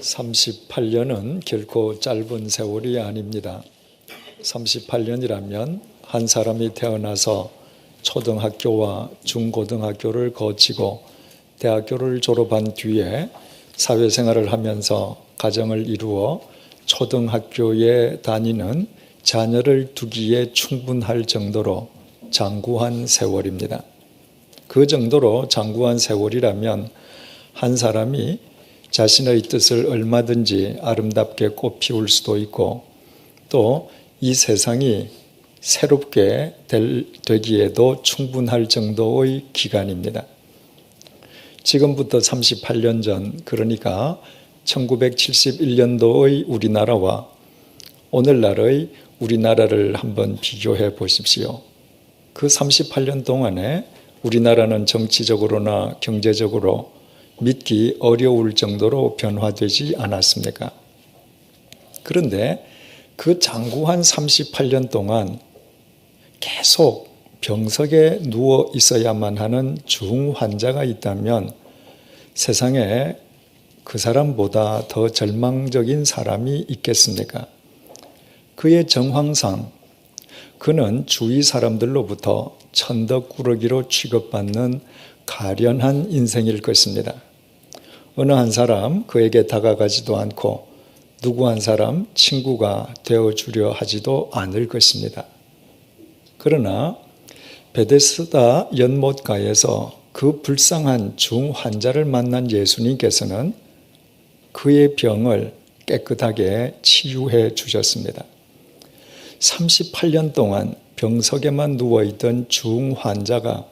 38년은 결코 짧은 세월이 아닙니다. 38년이라면 한 사람이 태어나서 초등학교와 중고등학교를 거치고 대학교를 졸업한 뒤에 사회생활을 하면서 가정을 이루어 초등학교에 다니는 자녀를 두기에 충분할 정도로 장구한 세월입니다. 그 정도로 장구한 세월이라면 한 사람이 자신의 뜻을 얼마든지 아름답게 꽃피울 수도 있고 또 이 세상이 새롭게 되기에도 충분할 정도의 기간입니다. 지금부터 38년 전, 그러니까 1971년도의 우리나라와 오늘날의 우리나라를 한번 비교해 보십시오. 그 38년 동안에 우리나라는 정치적으로나 경제적으로 믿기 어려울 정도로 변화되지 않았습니까? 그런데 그 장구한 38년 동안 계속 병석에 누워 있어야만 하는 중환자가 있다면 세상에 그 사람보다 더 절망적인 사람이 있겠습니까? 그의 정황상 그는 주위 사람들로부터 천덕꾸러기로 취급받는 가련한 인생일 것입니다. 어느 한 사람 그에게 다가가지도 않고 누구 한 사람 친구가 되어주려 하지도 않을 것입니다. 그러나 베데스다 연못가에서 그 불쌍한 중환자를 만난 예수님께서는 그의 병을 깨끗하게 치유해 주셨습니다. 38년 동안 병석에만 누워있던 중환자가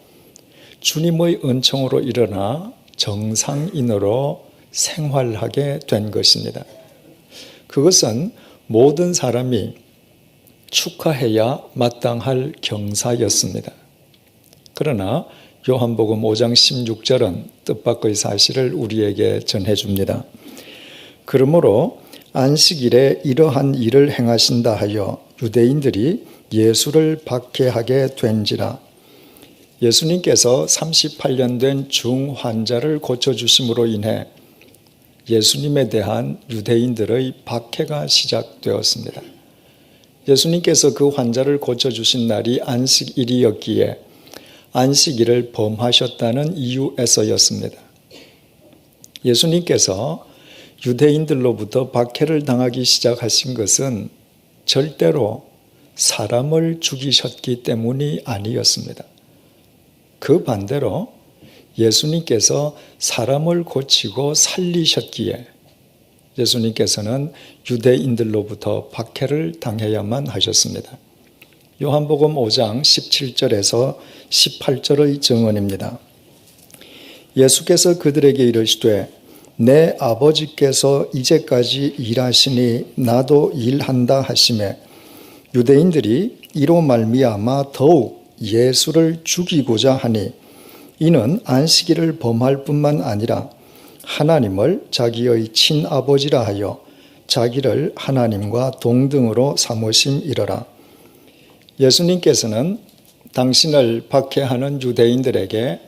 주님의 은총으로 일어나 정상인으로 생활하게 된 것입니다. 그것은 모든 사람이 축하해야 마땅할 경사였습니다. 그러나 요한복음 5장 16절은 뜻밖의 사실을 우리에게 전해줍니다. 그러므로 안식일에 이러한 일을 행하신다 하여 유대인들이 예수를 박해하게 된지라. 예수님께서 38년 된 중환자를 고쳐주심으로 인해 예수님에 대한 유대인들의 박해가 시작되었습니다. 예수님께서 그 환자를 고쳐주신 날이 안식일이었기에 안식일을 범하셨다는 이유에서였습니다. 예수님께서 유대인들로부터 박해를 당하기 시작하신 것은 절대로 사람을 죽이셨기 때문이 아니었습니다. 그 반대로 예수님께서 사람을 고치고 살리셨기에 예수님께서는 유대인들로부터 박해를 당해야만 하셨습니다. 요한복음 5장 17절에서 18절의 증언입니다. 예수께서 그들에게 이르시되 내 아버지께서 이제까지 일하시니 나도 일한다 하시매 유대인들이 이로 말미암아 더욱 예수를 죽이고자 하니 이는 안식일을 범할 뿐만 아니라 하나님을 자기의 친아버지라 하여 자기를 하나님과 동등으로 삼으심이러라. 예수님께서는 당신을 박해하는 유대인들에게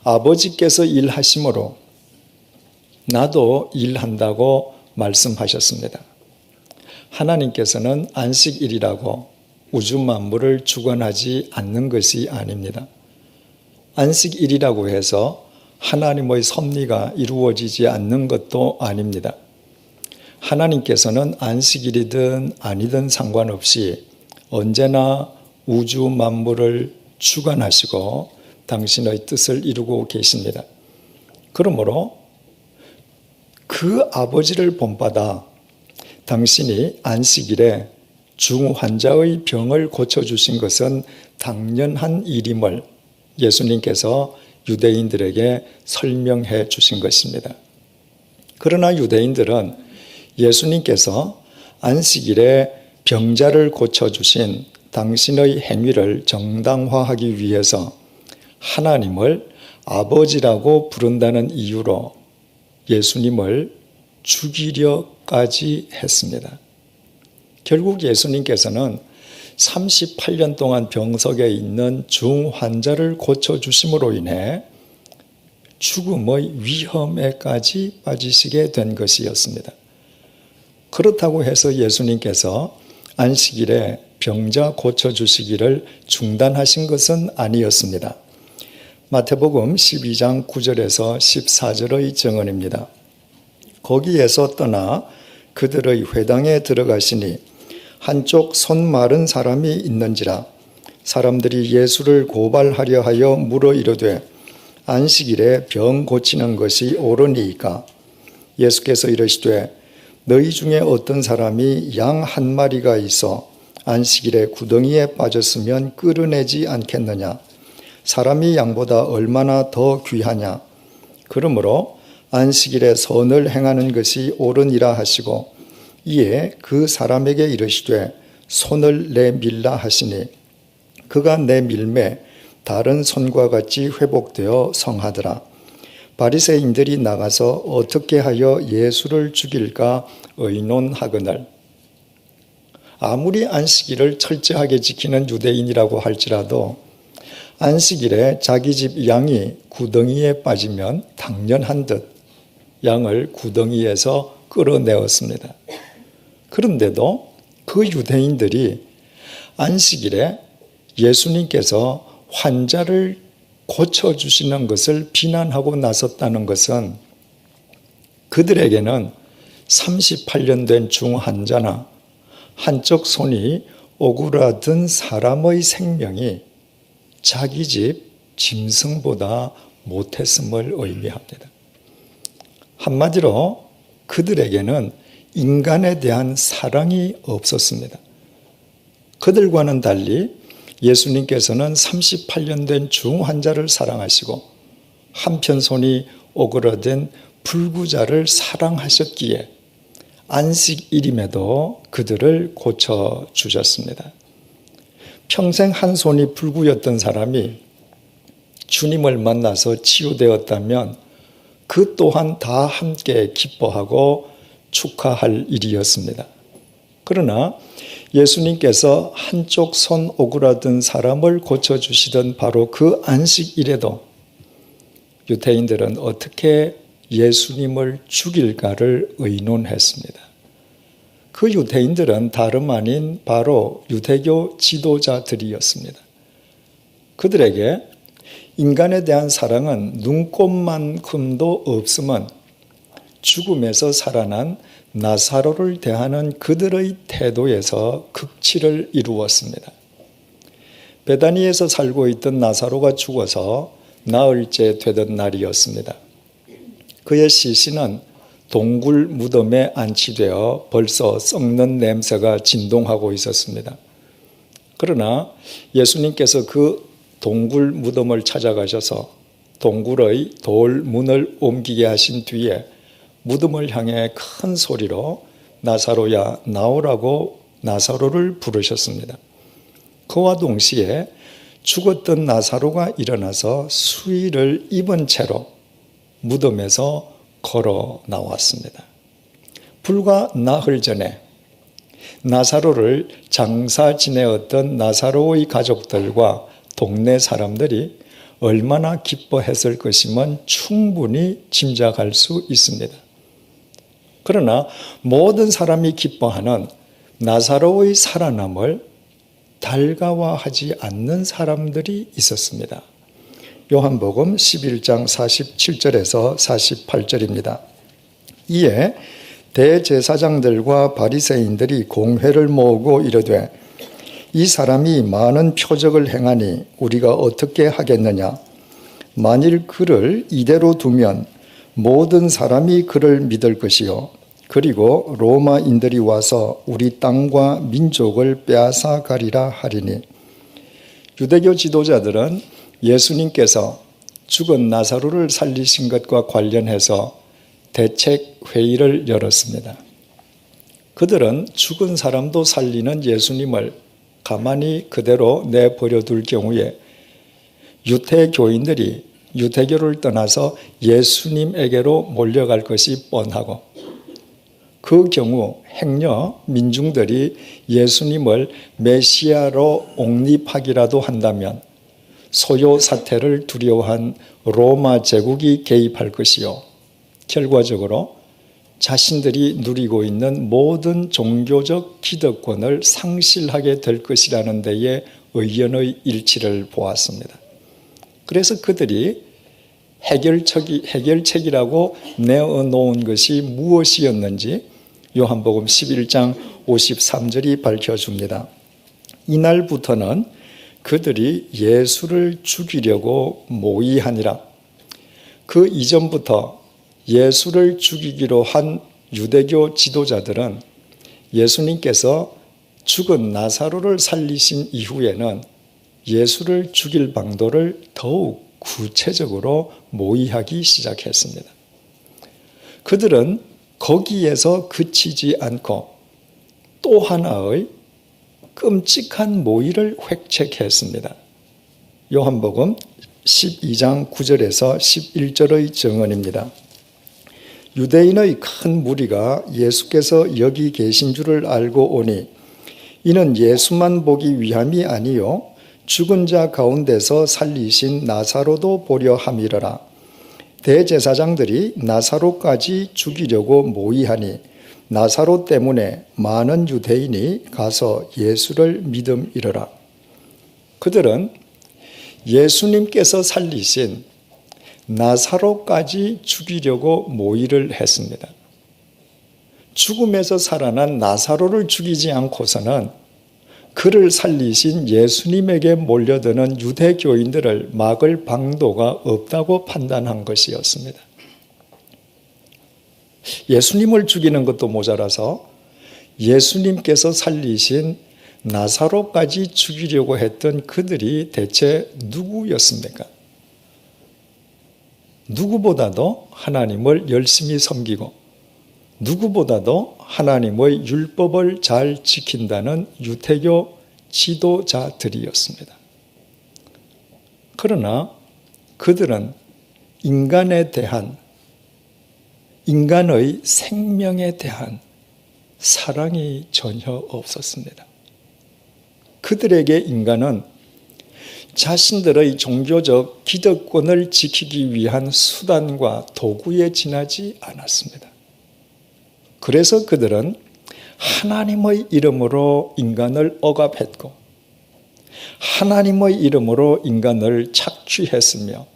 아버지께서 일하심으로 나도 일한다고 말씀하셨습니다. 하나님께서는 안식일이라고 우주 만물을 주관하지 않는 것이 아닙니다. 안식일이라고 해서 하나님의 섭리가 이루어지지 않는 것도 아닙니다. 하나님께서는 안식일이든 아니든 상관없이 언제나 우주 만물을 주관하시고 당신의 뜻을 이루고 계십니다. 그러므로 그 아버지를 본받아 당신이 안식일에 중환자의 병을 고쳐주신 것은 당연한 일임을 예수님께서 유대인들에게 설명해 주신 것입니다. 그러나 유대인들은 예수님께서 안식일에 병자를 고쳐주신 당신의 행위를 정당화하기 위해서 하나님을 아버지라고 부른다는 이유로 예수님을 죽이려까지 했습니다. 결국 예수님께서는 38년 동안 병석에 있는 중환자를 고쳐주심으로 인해 죽음의 위험에까지 빠지시게 된 것이었습니다. 그렇다고 해서 예수님께서 안식일에 병자 고쳐주시기를 중단하신 것은 아니었습니다. 마태복음 12장 9절에서 14절의 증언입니다. 거기에서 떠나 그들의 회당에 들어가시니 한쪽 손 마른 사람이 있는지라 사람들이 예수를 고발하려 하여 물어 이르되 안식일에 병 고치는 것이 옳으니이까 예수께서 이르시되 너희 중에 어떤 사람이 양 한 마리가 있어 안식일에 구덩이에 빠졌으면 끌어내지 않겠느냐 사람이 양보다 얼마나 더 귀하냐 그러므로 안식일에 선을 행하는 것이 옳으니라 하시고 이에 그 사람에게 이르시되 손을 내밀라 하시니 그가 내밀매 다른 손과 같이 회복되어 성하더라. 바리새인들이 나가서 어떻게 하여 예수를 죽일까 의논하거늘 아무리 안식일을 철저하게 지키는 유대인이라고 할지라도 안식일에 자기 집 양이 구덩이에 빠지면 당연한 듯 양을 구덩이에서 끌어내었습니다. 그런데도 그 유대인들이 안식일에 예수님께서 환자를 고쳐주시는 것을 비난하고 나섰다는 것은 그들에게는 38년 된 중환자나 한쪽 손이 오그라든 사람의 생명이 자기 집 짐승보다 못했음을 의미합니다. 한마디로 그들에게는 인간에 대한 사랑이 없었습니다. 그들과는 달리 예수님께서는 38년 된 중환자를 사랑하시고 한편 손이 오그라든 불구자를 사랑하셨기에 안식일임에도 그들을 고쳐주셨습니다. 평생 한 손이 불구였던 사람이 주님을 만나서 치유되었다면 그 또한 다 함께 기뻐하고 축하할 일이었습니다. 그러나 예수님께서 한쪽 손 오그라든 사람을 고쳐주시던 바로 그 안식일에도 유대인들은 어떻게 예수님을 죽일까를 의논했습니다. 그 유대인들은 다름 아닌 바로 유대교 지도자들이었습니다. 그들에게 인간에 대한 사랑은 눈꼽만큼도 없음은 죽음에서 살아난 나사로를 대하는 그들의 태도에서 극치를 이루었습니다. 베다니에서 살고 있던 나사로가 죽어서 나흘째 되던 날이었습니다. 그의 시신은 동굴 무덤에 안치되어 벌써 썩는 냄새가 진동하고 있었습니다. 그러나 예수님께서 그 동굴 무덤을 찾아가셔서 동굴의 돌 문을 옮기게 하신 뒤에 무덤을 향해 큰 소리로 나사로야 나오라고 나사로를 부르셨습니다. 그와 동시에 죽었던 나사로가 일어나서 수의를 입은 채로 무덤에서 걸어 나왔습니다. 불과 나흘 전에 나사로를 장사 지내었던 나사로의 가족들과 동네 사람들이 얼마나 기뻐했을 것이면 충분히 짐작할 수 있습니다. 그러나 모든 사람이 기뻐하는 나사로의 살아남을 달가워하지 않는 사람들이 있었습니다. 요한복음 11장 47절에서 48절입니다. 이에 대제사장들과 바리새인들이 공회를 모으고 이르되 이 사람이 많은 표적을 행하니 우리가 어떻게 하겠느냐? 만일 그를 이대로 두면 모든 사람이 그를 믿을 것이요 그리고 로마인들이 와서 우리 땅과 민족을 빼앗아 가리라 하리니. 유대교 지도자들은 예수님께서 죽은 나사로를 살리신 것과 관련해서 대책 회의를 열었습니다. 그들은 죽은 사람도 살리는 예수님을 가만히 그대로 내버려 둘 경우에 유태교인들이 유대교를 떠나서 예수님에게로 몰려갈 것이 뻔하고 그 경우 행여 민중들이 예수님을 메시아로 옹립하기라도 한다면 소요 사태를 두려워한 로마 제국이 개입할 것이요. 결과적으로 자신들이 누리고 있는 모든 종교적 기득권을 상실하게 될 것이라는 데에 의견의 일치를 보았습니다. 그래서 그들이 해결책이라고 내어놓은 것이 무엇이었는지 요한복음 11장 53절이 밝혀줍니다. 이날부터는 그들이 예수를 죽이려고 모의하니라. 그 이전부터 예수를 죽이기로 한 유대교 지도자들은 예수님께서 죽은 나사로를 살리신 이후에는 예수를 죽일 방도를 더욱 구체적으로 모의하기 시작했습니다. 그들은 거기에서 그치지 않고 또 하나의 끔찍한 모의를 획책했습니다. 요한복음 12장 9절에서 11절의 증언입니다. 유대인의 큰 무리가 예수께서 여기 계신 줄을 알고 오니 이는 예수만 보기 위함이 아니요 죽은 자 가운데서 살리신 나사로도 보려 함이러라. 대제사장들이 나사로까지 죽이려고 모의하니 나사로 때문에 많은 유대인이 가서 예수를 믿음이러라. 그들은 예수님께서 살리신 나사로까지 죽이려고 모의를 했습니다. 죽음에서 살아난 나사로를 죽이지 않고서는 그를 살리신 예수님에게 몰려드는 유대교인들을 막을 방도가 없다고 판단한 것이었습니다. 예수님을 죽이는 것도 모자라서 예수님께서 살리신 나사로까지 죽이려고 했던 그들이 대체 누구였습니까? 누구보다도 하나님을 열심히 섬기고 누구보다도 하나님의 율법을 잘 지킨다는 유대교 지도자들이었습니다. 그러나 그들은 인간에 대한, 인간의 생명에 대한 사랑이 전혀 없었습니다. 그들에게 인간은 자신들의 종교적 기득권을 지키기 위한 수단과 도구에 지나지 않았습니다. 그래서 그들은 하나님의 이름으로 인간을 억압했고 하나님의 이름으로 인간을 착취했으며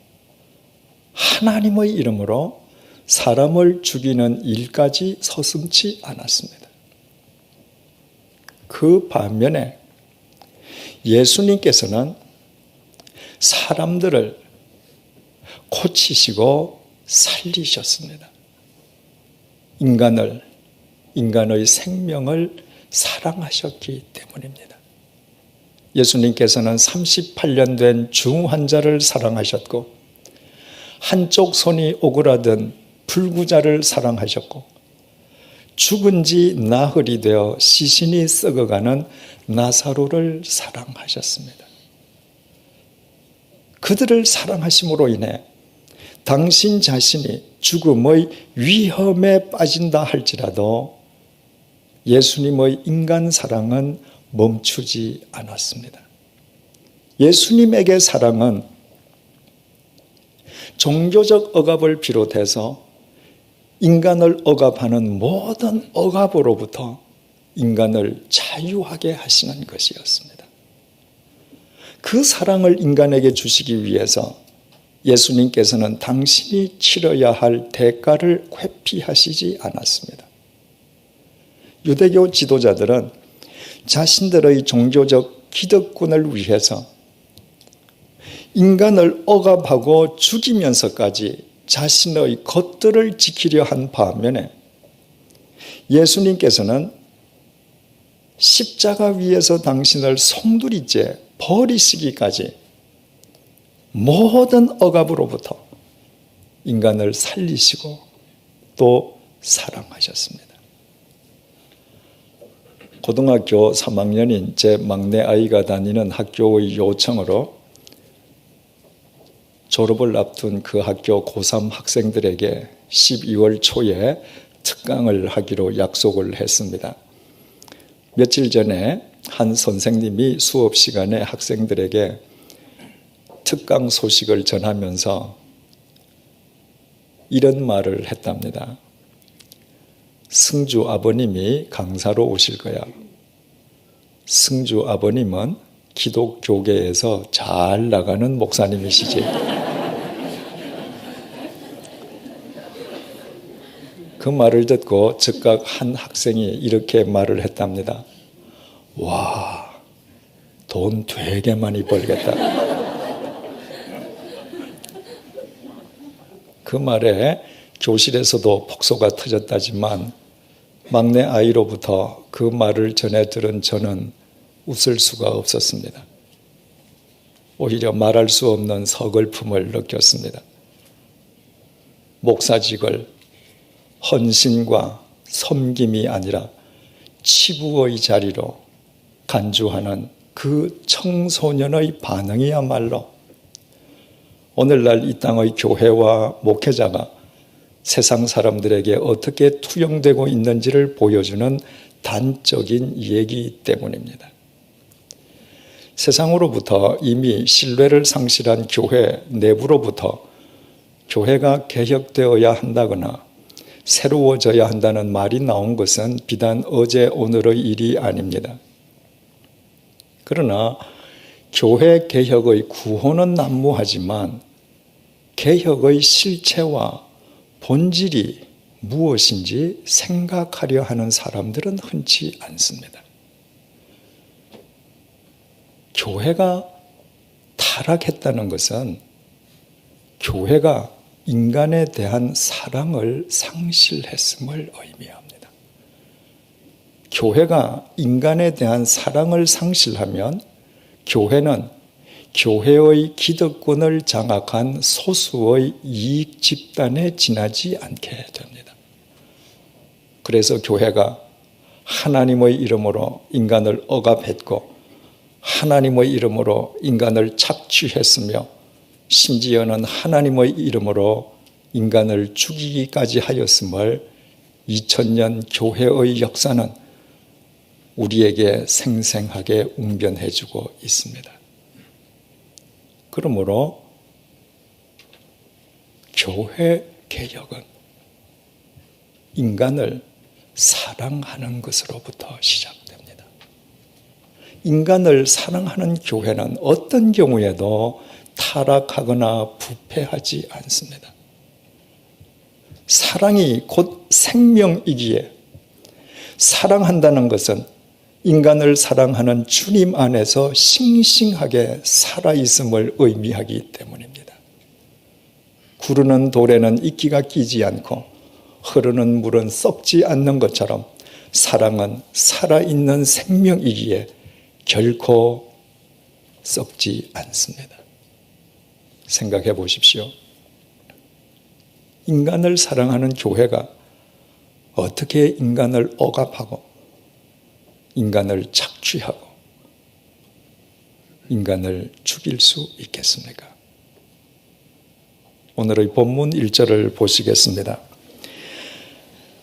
하나님의 이름으로 사람을 죽이는 일까지 서슴지 않았습니다. 그 반면에 예수님께서는 사람들을 고치시고 살리셨습니다. 인간의 생명을 사랑하셨기 때문입니다. 예수님께서는 38년 된 중환자를 사랑하셨고 한쪽 손이 오그라든 불구자를 사랑하셨고 죽은 지 나흘이 되어 시신이 썩어가는 나사로를 사랑하셨습니다. 그들을 사랑하심으로 인해 당신 자신이 죽음의 위험에 빠진다 할지라도 예수님의 인간 사랑은 멈추지 않았습니다. 예수님에게 사랑은 종교적 억압을 비롯해서 인간을 억압하는 모든 억압으로부터 인간을 자유하게 하시는 것이었습니다. 그 사랑을 인간에게 주시기 위해서 예수님께서는 당신이 치러야 할 대가를 회피하시지 않았습니다. 유대교 지도자들은 자신들의 종교적 기득권을 위해서 인간을 억압하고 죽이면서까지 자신의 것들을 지키려 한 반면에 예수님께서는 십자가 위에서 당신을 송두리째 버리시기까지 모든 억압으로부터 인간을 살리시고 또 사랑하셨습니다. 고등학교 3학년인 제 막내 아이가 다니는 학교의 요청으로 졸업을 앞둔 그 학교 고3 학생들에게 12월 초에 특강을 하기로 약속을 했습니다. 며칠 전에 한 선생님이 수업 시간에 학생들에게 특강 소식을 전하면서 이런 말을 했답니다. 승주 아버님이 강사로 오실 거야. 승주 아버님은 기독교계에서 잘 나가는 목사님이시지. 그 말을 듣고 즉각 한 학생이 이렇게 말을 했답니다. 와, 돈 되게 많이 벌겠다. 그 말에 교실에서도 폭소가 터졌다지만 막내 아이로부터 그 말을 전해 들은 저는 웃을 수가 없었습니다. 오히려 말할 수 없는 서글픔을 느꼈습니다. 목사직을 헌신과 섬김이 아니라 치부의 자리로 간주하는 그 청소년의 반응이야말로 오늘날 이 땅의 교회와 목회자가 세상 사람들에게 어떻게 투영되고 있는지를 보여주는 단적인 얘기 때문입니다. 세상으로부터 이미 신뢰를 상실한 교회 내부로부터 교회가 개혁되어야 한다거나 새로워져야 한다는 말이 나온 것은 비단 어제 오늘의 일이 아닙니다. 그러나 교회 개혁의 구호는 난무하지만 개혁의 실체와 본질이 무엇인지 생각하려 하는 사람들은 흔치 않습니다. 교회가 타락했다는 것은 교회가 인간에 대한 사랑을 상실했음을 의미합니다. 교회가 인간에 대한 사랑을 상실하면 교회는 교회의 기득권을 장악한 소수의 이익 집단에 지나지 않게 됩니다. 그래서 교회가 하나님의 이름으로 인간을 억압했고 하나님의 이름으로 인간을 착취했으며 심지어는 하나님의 이름으로 인간을 죽이기까지 하였음을 2000년 교회의 역사는 우리에게 생생하게 웅변해주고 있습니다. 그러므로 교회 개혁은 인간을 사랑하는 것으로부터 시작됩니다. 인간을 사랑하는 교회는 어떤 경우에도 타락하거나 부패하지 않습니다. 사랑이 곧 생명이기에 사랑한다는 것은 인간을 사랑하는 주님 안에서 싱싱하게 살아있음을 의미하기 때문입니다. 구르는 돌에는 이끼가 끼지 않고 흐르는 물은 썩지 않는 것처럼 사랑은 살아있는 생명이기에 결코 썩지 않습니다. 생각해 보십시오. 인간을 사랑하는 교회가 어떻게 인간을 억압하고 인간을 착취하고 인간을 죽일 수 있겠습니까? 오늘의 본문 1절을 보시겠습니다.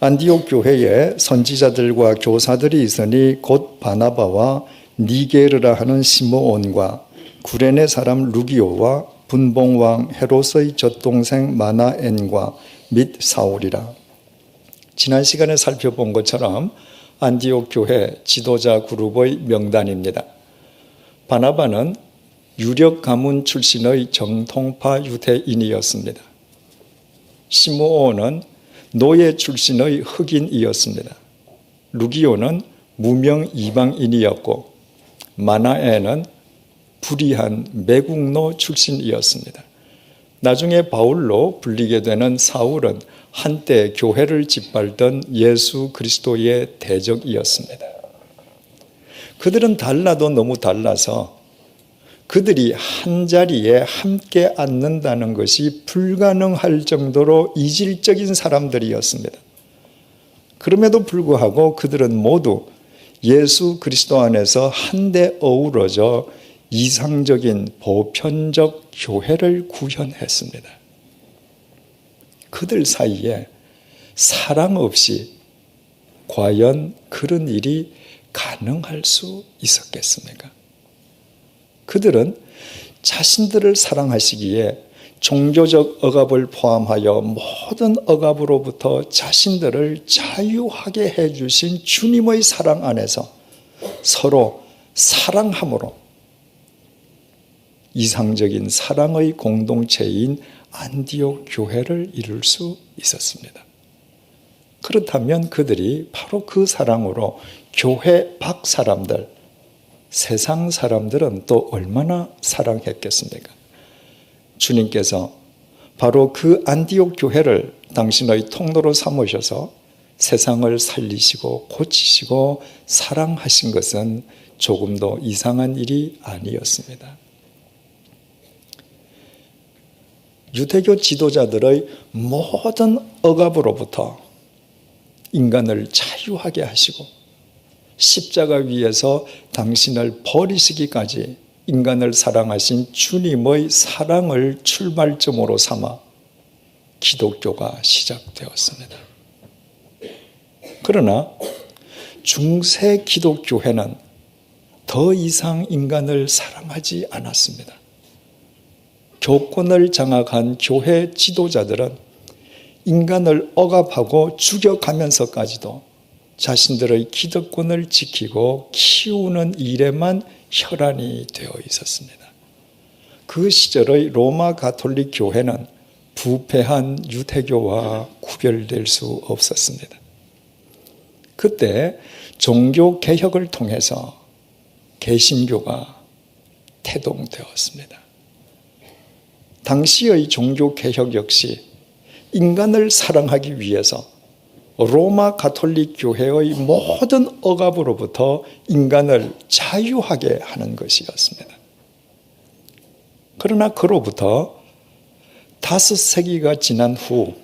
안디옥 교회에 선지자들과 교사들이 있으니 곧 바나바와 니게르라 하는 시므온과 구레네 사람 루기오와 분봉왕 헤롯의 젖동생 마나엔과 및 사울이라. 지난 시간에 살펴본 것처럼 안디옥 교회 지도자 그룹의 명단입니다. 바나바는 유력 가문 출신의 정통파 유대인이었습니다. 시므온은 노예 출신의 흑인이었습니다. 루기오는 무명 이방인이었고 마나에는 불의한 매국노 출신이었습니다. 나중에 바울로 불리게 되는 사울은 한때 교회를 짓밟던 예수 그리스도의 대적이었습니다. 그들은 달라도 너무 달라서 그들이 한자리에 함께 앉는다는 것이 불가능할 정도로 이질적인 사람들이었습니다. 그럼에도 불구하고 그들은 모두 예수 그리스도 안에서 한데 어우러져 이상적인 보편적 교회를 구현했습니다. 그들 사이에 사랑 없이 과연 그런 일이 가능할 수 있었겠습니까? 그들은 자신들을 사랑하시기에 종교적 억압을 포함하여 모든 억압으로부터 자신들을 자유하게 해주신 주님의 사랑 안에서 서로 사랑함으로 이상적인 사랑의 공동체인 안디옥 교회를 이룰 수 있었습니다. 그렇다면 그들이 바로 그 사랑으로 교회 밖 사람들, 세상 사람들은 또 얼마나 사랑했겠습니까? 주님께서 바로 그 안디옥 교회를 당신의 통로로 삼으셔서 세상을 살리시고 고치시고 사랑하신 것은 조금도 이상한 일이 아니었습니다. 유대교 지도자들의 모든 억압으로부터 인간을 자유하게 하시고 십자가 위에서 당신을 버리시기까지 인간을 사랑하신 주님의 사랑을 출발점으로 삼아 기독교가 시작되었습니다. 그러나 중세 기독교회는 더 이상 인간을 사랑하지 않았습니다. 교권을 장악한 교회 지도자들은 인간을 억압하고 죽여가면서까지도 자신들의 기득권을 지키고 키우는 일에만 혈안이 되어 있었습니다. 그 시절의 로마 가톨릭 교회는 부패한 유대교와 구별될 수 없었습니다. 그때 종교 개혁을 통해서 개신교가 태동되었습니다. 당시의 종교 개혁 역시 인간을 사랑하기 위해서 로마 가톨릭 교회의 모든 억압으로부터 인간을 자유하게 하는 것이었습니다. 그러나 그로부터 5세기가 지난 후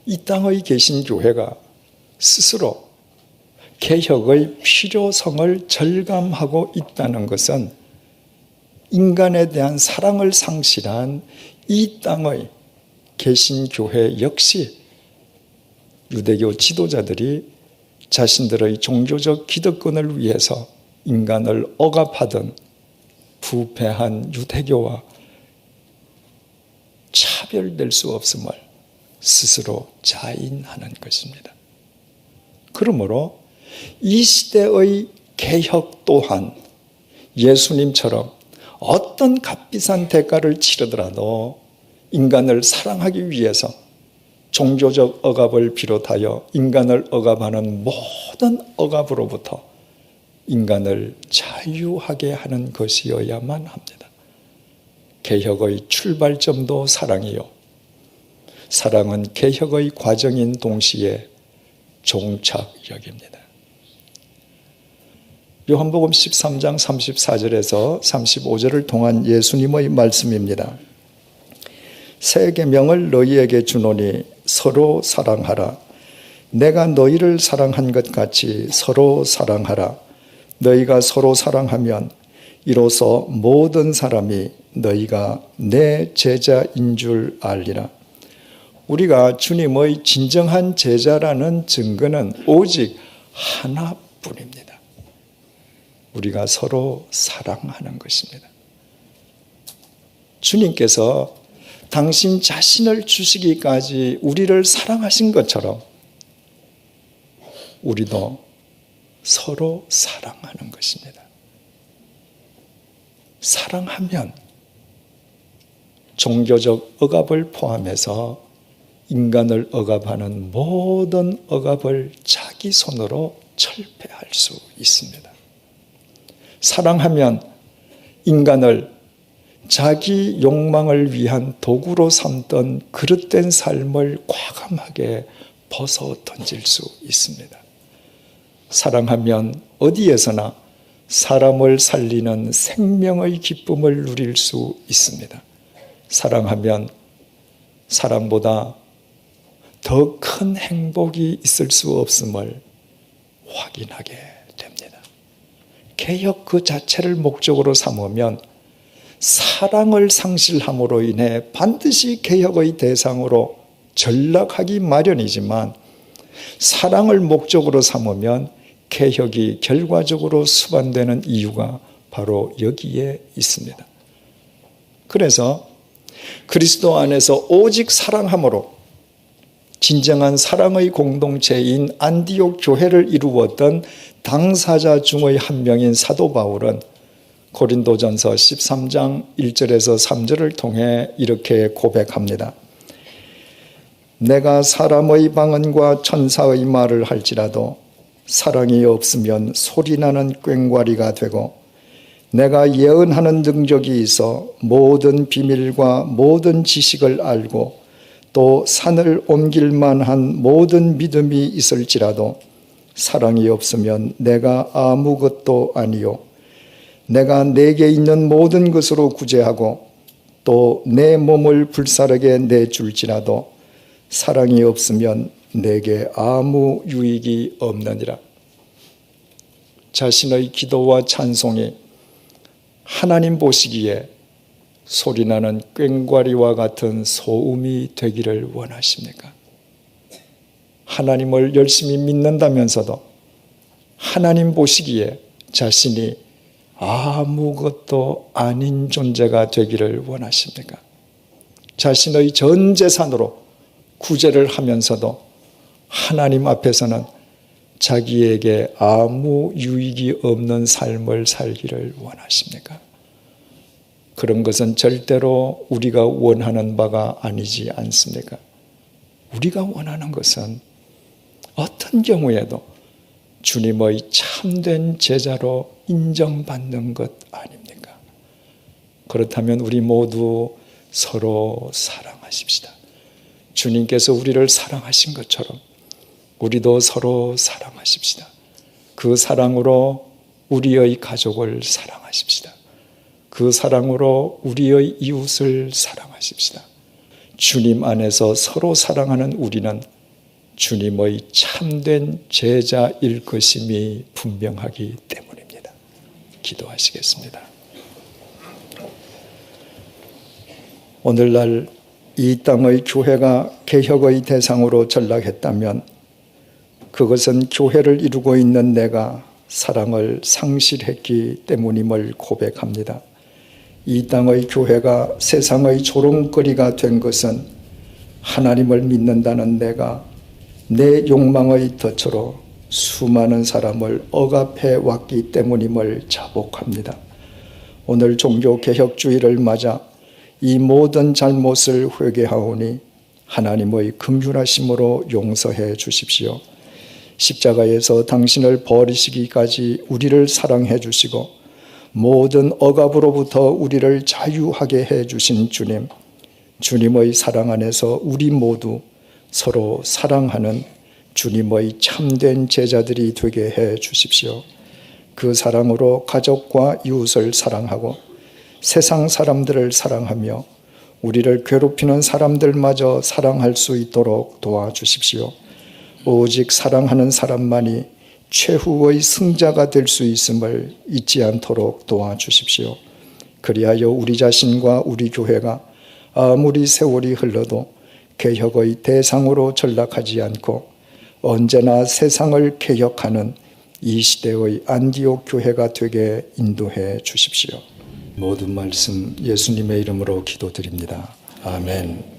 이 땅의 개신교회가 스스로 개혁의 필요성을 절감하고 있다는 것은 인간에 대한 사랑을 상실한 이 땅의 개신교회 역시 유대교 지도자들이 자신들의 종교적 기득권을 위해서 인간을 억압하던 부패한 유대교와 차별될 수 없음을 스스로 자인하는 것입니다. 그러므로 이 시대의 개혁 또한 예수님처럼 어떤 값비싼 대가를 치르더라도 인간을 사랑하기 위해서 종교적 억압을 비롯하여 인간을 억압하는 모든 억압으로부터 인간을 자유하게 하는 것이어야만 합니다. 개혁의 출발점도 사랑이요. 사랑은 개혁의 과정인 동시에 종착역입니다. 요한복음 13장 34절에서 35절을 통한 예수님의 말씀입니다. 새 계명을 너희에게 주노니 서로 사랑하라. 내가 너희를 사랑한 것 같이 서로 사랑하라. 너희가 서로 사랑하면 이로써 모든 사람이 너희가 내 제자인 줄 알리라. 우리가 주님의 진정한 제자라는 증거는 오직 하나뿐입니다. 우리가 서로 사랑하는 것입니다. 주님께서 당신 자신을 주시기까지 우리를 사랑하신 것처럼 우리도 서로 사랑하는 것입니다. 사랑하면 종교적 억압을 포함해서 인간을 억압하는 모든 억압을 자기 손으로 철폐할 수 있습니다. 사랑하면 인간을 자기 욕망을 위한 도구로 삼던 그릇된 삶을 과감하게 벗어 던질 수 있습니다. 사랑하면 어디에서나 사람을 살리는 생명의 기쁨을 누릴 수 있습니다. 사랑하면 사랑보다 더 큰 행복이 있을 수 없음을 확인하게 됩니다. 개혁 그 자체를 목적으로 삼으면 사랑을 상실함으로 인해 반드시 개혁의 대상으로 전락하기 마련이지만 사랑을 목적으로 삼으면 개혁이 결과적으로 수반되는 이유가 바로 여기에 있습니다. 그래서 그리스도 안에서 오직 사랑함으로 진정한 사랑의 공동체인 안디옥 교회를 이루었던 당사자 중의 한 명인 사도 바울은 고린도전서 13장 1절에서 3절을 통해 이렇게 고백합니다. 내가 사람의 방언과 천사의 말을 할지라도 사랑이 없으면 소리나는 꽹과리가 되고 내가 예언하는 능력이 있어 모든 비밀과 모든 지식을 알고 또 산을 옮길 만한 모든 믿음이 있을지라도 사랑이 없으면 내가 아무것도 아니요 내가 내게 있는 모든 것으로 구제하고 또 내 몸을 불사르게 내줄지라도 사랑이 없으면 내게 아무 유익이 없느니라. 자신의 기도와 찬송이 하나님 보시기에 소리나는 꽹과리와 같은 소음이 되기를 원하십니까? 하나님을 열심히 믿는다면서도 하나님 보시기에 자신이 아무것도 아닌 존재가 되기를 원하십니까? 자신의 전 재산으로 구제를 하면서도 하나님 앞에서는 자기에게 아무 유익이 없는 삶을 살기를 원하십니까? 그런 것은 절대로 우리가 원하는 바가 아니지 않습니까? 우리가 원하는 것은 어떤 경우에도 주님의 참된 제자로 인정받는 것 아닙니까? 그렇다면 우리 모두 서로 사랑하십시다. 주님께서 우리를 사랑하신 것처럼 우리도 서로 사랑하십시다. 그 사랑으로 우리의 가족을 사랑하십시다. 그 사랑으로 우리의 이웃을 사랑하십시다. 주님 안에서 서로 사랑하는 우리는 주님의 참된 제자일 것임이 분명하기 때문입니다. 기도하시겠습니다. 오늘날 이 땅의 교회가 개혁의 대상으로 전락했다면 그것은 교회를 이루고 있는 내가 사랑을 상실했기 때문임을 고백합니다. 이 땅의 교회가 세상의 조롱거리가 된 것은 하나님을 믿는다는 내가 내 욕망의 덫으로 수많은 사람을 억압해 왔기 때문임을 자복합니다. 오늘 종교개혁주의를 맞아 이 모든 잘못을 회개하오니 하나님의 긍휼하심으로 용서해 주십시오. 십자가에서 당신을 버리시기까지 우리를 사랑해 주시고 모든 억압으로부터 우리를 자유하게 해 주신 주님, 주님의 사랑 안에서 우리 모두 서로 사랑하는 주님의 참된 제자들이 되게 해 주십시오. 그 사랑으로 가족과 이웃을 사랑하고 세상 사람들을 사랑하며 우리를 괴롭히는 사람들마저 사랑할 수 있도록 도와주십시오. 오직 사랑하는 사람만이 최후의 승자가 될 수 있음을 잊지 않도록 도와주십시오. 그리하여 우리 자신과 우리 교회가 아무리 세월이 흘러도 개혁의 대상으로 전락하지 않고 언제나 세상을 개혁하는 이 시대의 안디옥 교회가 되게 인도해 주십시오. 모든 말씀 예수님의 이름으로 기도드립니다. 아멘.